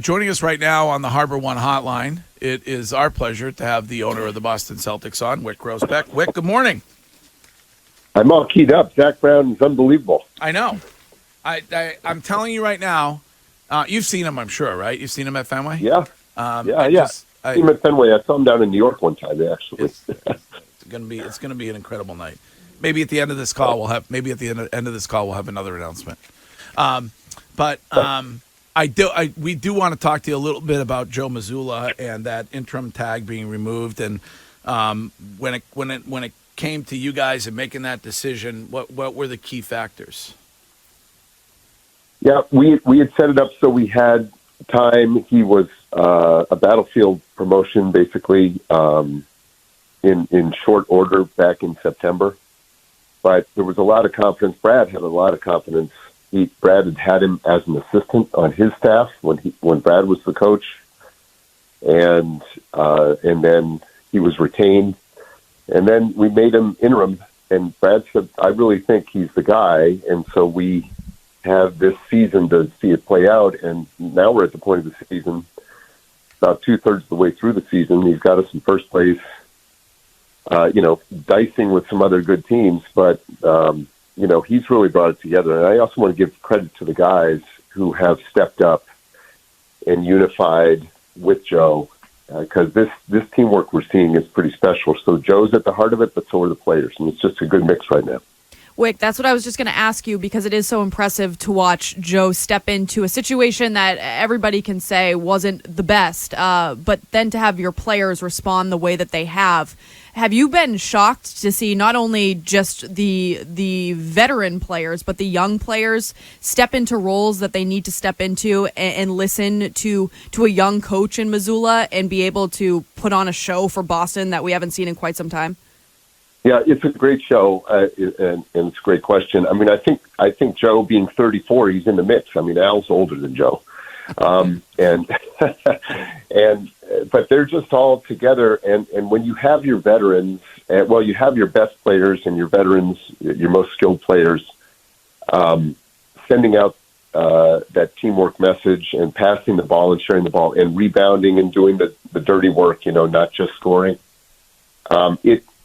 Joining us right now on the Harbor One Hotline, it is our pleasure to have the owner of the Boston Celtics on, Wyc Grousbeck. Wyc, good morning. I'm all keyed up. Zach Brown is unbelievable. I know. I'm telling you right now, you've seen him, I'm sure, right? You've seen him at Fenway? Yeah. Yeah. I seen him at Fenway. I saw him down in New York one time, actually. It's gonna be an incredible night. Maybe at the end of this call we'll have another announcement. We do want to talk to you a little bit about Joe Mazzulla and that interim tag being removed, and when it came to you guys and making that decision, what were the key factors? Yeah, we had set it up so we had time. He was a battlefield promotion, basically, in short order back in September. But there was a lot of confidence. Brad had a lot of confidence. Brad had him as an assistant on his staff when Brad was the coach, and then he was retained, and then we made him interim. And Brad said, "I really think he's the guy," and so we have this season to see it play out. And now we're at the point of the season, about 2/3 of the way through the season. He's got us in first place, dicing with some other good teams, but. He's really brought it together. And I also want to give credit to the guys who have stepped up and unified with Joe, because this teamwork we're seeing is pretty special. So Joe's at the heart of it, but so are the players. And it's just a good mix right now. Wyc, that's what I was just going to ask you, because it is so impressive to watch Joe step into a situation that everybody can say wasn't the best, but then to have your players respond the way that they have. Have you been shocked to see not only just the veteran players, but the young players step into roles that they need to step into and listen to a young coach in Mazzulla and be able to put on a show for Boston that we haven't seen in quite some time? Yeah, it's a great show, and it's a great question. I mean, I think Joe, being 34, he's in the mix. I mean, Al's older than Joe, but they're just all together. And when you have your veterans, you have your best players and your veterans, your most skilled players, sending out that teamwork message and passing the ball and sharing the ball and rebounding and doing the dirty work, not just scoring.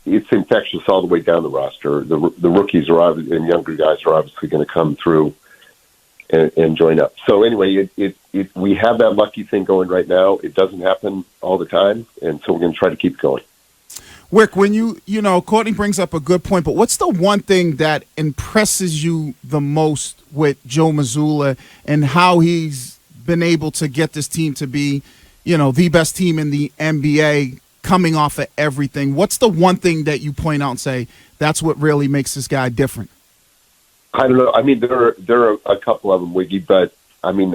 It's infectious all the way down the roster. The rookies and younger guys are obviously going to come through and join up. So anyway, we have that lucky thing going right now. It doesn't happen all the time, and so we're going to try to keep going. Wyc, when Courtney brings up a good point, but what's the one thing that impresses you the most with Joe Mazzulla and how he's been able to get this team to be, the best team in the NBA, coming off of everything? What's the one thing that you point out and say that's what really makes this guy different? I don't know. I mean, there are a couple of them, Wiggy, but I mean,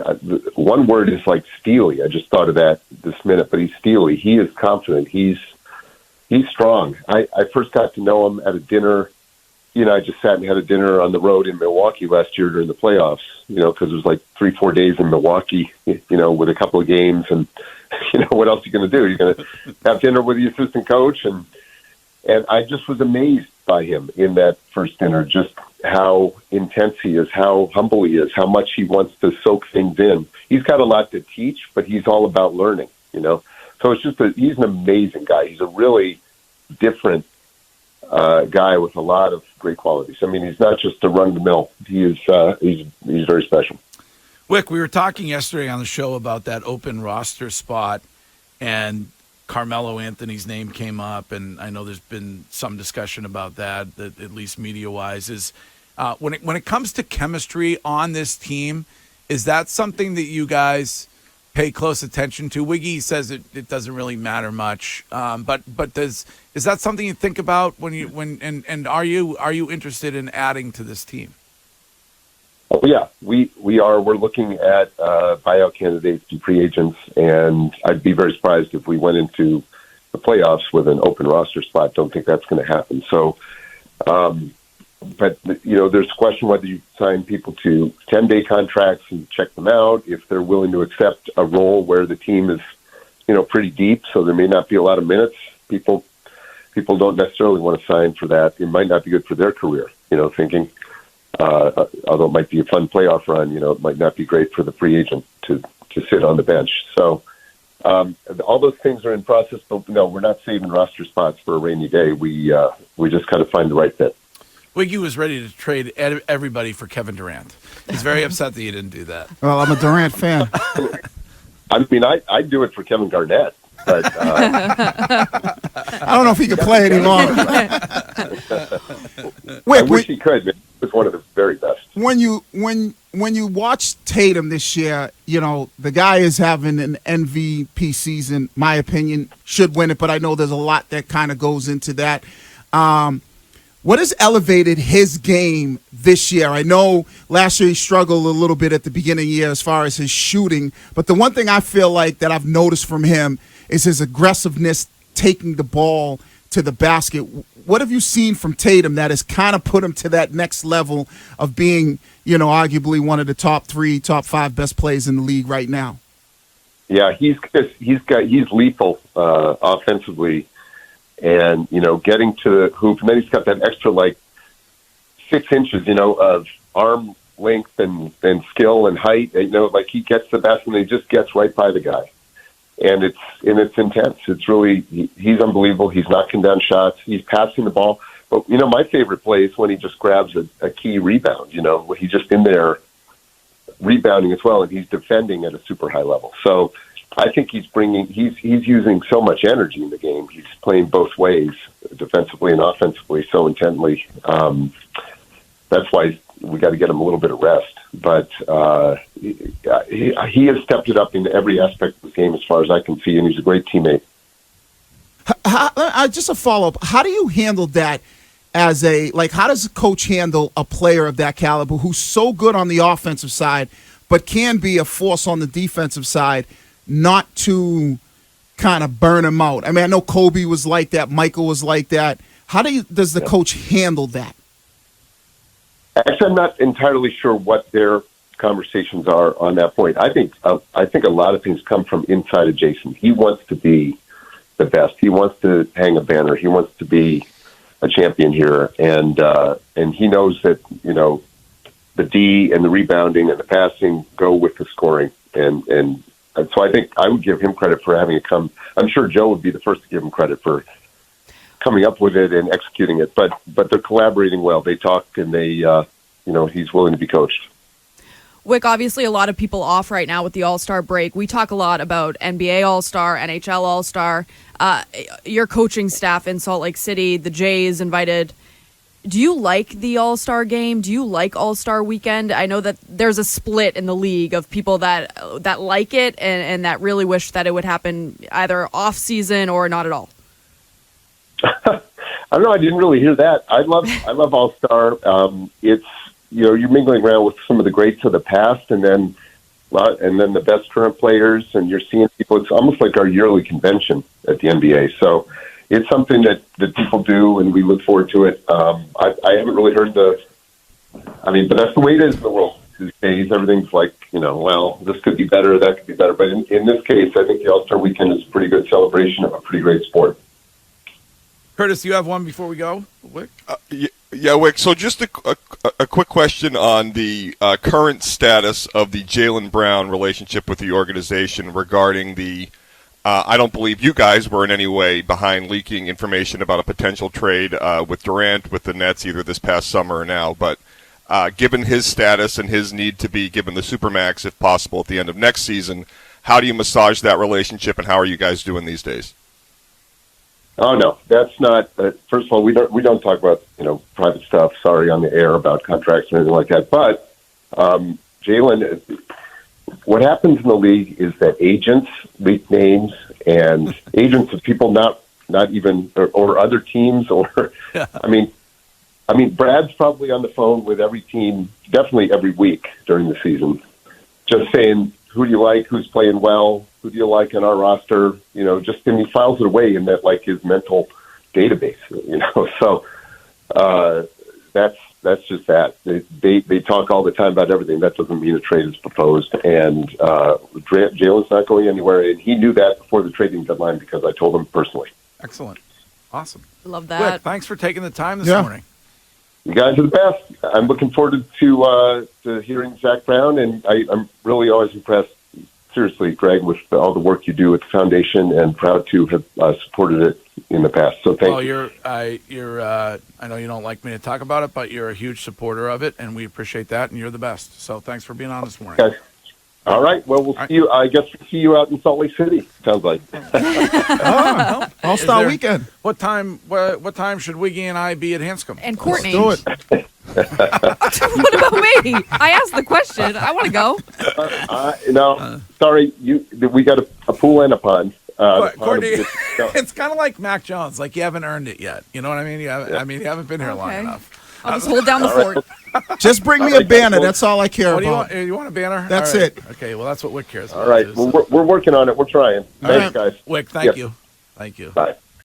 one word is like steely. I just thought of that this minute, but he's steely. He is confident. He's strong. I first got to know him at a dinner. I just sat and had a dinner on the road in Milwaukee last year during the playoffs, because it was like 3-4 days in Milwaukee, with a couple of games. And, what else are you going to do? You're going to have dinner with the assistant coach. And I just was amazed by him in that first dinner, just how intense he is, how humble he is, how much he wants to soak things in. He's got a lot to teach, but he's all about learning, So it's just he's an amazing guy. He's a really different guy with a lot of great qualities. I mean, he's not just a run-of-the-mill. He is he's very special. Wyc, we were talking yesterday on the show about that open roster spot, and Carmelo Anthony's name came up, and I know there's been some discussion about that at least media-wise. Is when it comes to chemistry on this team, is that something that you guys pay close attention to? Wiggy says it doesn't really matter much, but is that something you think about and are you interested in adding to this team? Oh yeah, we are. We're looking at buyout candidates and free agents, and I'd be very surprised if we went into the playoffs with an open roster spot. Don't think that's going to happen. So, but there's a question whether you sign people to 10-day contracts and check them out if they're willing to accept a role where the team is, pretty deep. So there may not be a lot of minutes. People don't necessarily want to sign for that. It might not be good for their career. Although it might be a fun playoff run, it might not be great for the free agent to to sit on the bench. So all those things are in process, but no, we're not saving roster spots for a rainy day. We just got to find the right fit. Wiggy was ready to trade everybody for Kevin Durant. He's very upset that you didn't do that. Well, I'm a Durant fan. I mean, I'd do it for Kevin Garnett, but I don't know if he can play any longer. I wish he could. He was one of the very best. When you watch Tatum this year, the guy is having an MVP season. My opinion, should win it, but I know there's a lot that kind of goes into that. What has elevated his game this year? I know last year he struggled a little bit at the beginning of the year as far as his shooting, but the one thing I feel like that I've noticed from him is his aggressiveness taking the ball to the basket. What have you seen from Tatum that has kind of put him to that next level of being, arguably one of the top 3, top 5 best players in the league right now? Yeah, he's lethal offensively. And, getting to the hoop. And then he's got that extra, 6 inches, of arm length and skill and height. He gets the basket and he just gets right by the guy. And it's intense. It's really, he's unbelievable. He's knocking down shots. He's passing the ball. But, my favorite play is when he just grabs a key rebound, when he's just in there rebounding as well, and he's defending at a super high level. So, I think he's using so much energy in the game. He's playing both ways, defensively and offensively, so intently. That's why we got to get him a little bit of rest. But he has stepped it up in every aspect of the game as far as I can see, and he's a great teammate. Just a follow-up. How do you handle that how does a coach handle a player of that caliber who's so good on the offensive side but can be a force on the defensive side, not to kind of burn him out? I mean, I know Kobe was like that. Michael was like that. How does the coach handle that? Actually, I'm not entirely sure what their conversations are on that point. I think a lot of things come from inside of Jayson. He wants to be the best. He wants to hang a banner. He wants to be a champion here, and he knows that the D and the rebounding and the passing go with the scoring, and so I think I would give him credit for having it come. I'm sure Joe would be the first to give him credit for coming up with it and executing it. But they're collaborating well. They talk, and they, he's willing to be coached. Wyc, obviously a lot of people off right now with the All-Star break. We talk a lot about NBA All-Star, NHL All-Star. Your coaching staff in Salt Lake City, the Jays invited. Do you like the All-Star game? Do you like All-Star weekend? I know that there's a split in the league of people that like it and that really wish that it would happen either off-season or not at all. I don't know. I didn't really hear that. I love All-Star. It's, you're mingling around with some of the greats of the past and then the best current players, and you're seeing people. It's almost like our yearly convention at the NBA. So it's something that people do, and we look forward to it. I haven't really heard but that's the way it is in the world these days. Everything's like, this could be better, that could be better. But in this case, I think the All-Star weekend is a pretty good celebration of a pretty great sport. Curtis, you have one before we go, Wyc? Yeah, Wyc. So just a quick question on the current status of the Jaylen Brown relationship with the organization regarding the I don't believe you guys were in any way behind leaking information about a potential trade with Durant with the Nets either this past summer or now. But given his status and his need to be given the Supermax, if possible, at the end of next season, how do you massage that relationship, and how are you guys doing these days? Oh no, that's not. First of all, we don't talk about private stuff. Sorry, on the air about contracts or anything like that. But Jaylen, what happens in the league is that agents leak names, and agents of people not even or other teams or Yeah. I mean Brad's probably on the phone with every team, definitely every week during the season, just saying, who do you like, who's playing well, who do you like in our roster, and he files it away in that, his mental database, so that's just that. They talk all the time about everything. That doesn't mean a trade is proposed, and Jaylen's not going anywhere, and he knew that before the trading deadline because I told him personally. Excellent. Awesome. Love that. Wyc, thanks for taking the time this Yeah. morning. You guys are the best. I'm looking forward to hearing Zach Brown, and I'm really always impressed. seriously, Greg, with all the work you do with the foundation, and proud to have supported it in the past. So thank you. I know you don't like me to talk about it, but you're a huge supporter of it, and we appreciate that, and you're the best. So thanks for being on this morning. Okay. All right. Well, we'll see you. I guess we'll see you out in Salt Lake City. Sounds like. All-Star Weekend. What time should Wiggy and I be at Hanscom? And Courtney. Let's do it. What about me? I asked the question. I want to go. No, sorry. We got a pool and a pond. Courtney, it's kind of like Mac Jones. Like you haven't earned it yet. You know what I mean? You haven't been here long Okay. enough. I'll just hold down the fort. Just bring me a banner. That's all I care What do you about. want? You want a banner? That's All right. it. Okay, well, that's what Wick cares about. All right. too, Well, so. we're working on it. We're trying. Thanks, right. guys. Wick, thank you. Thank you. Bye.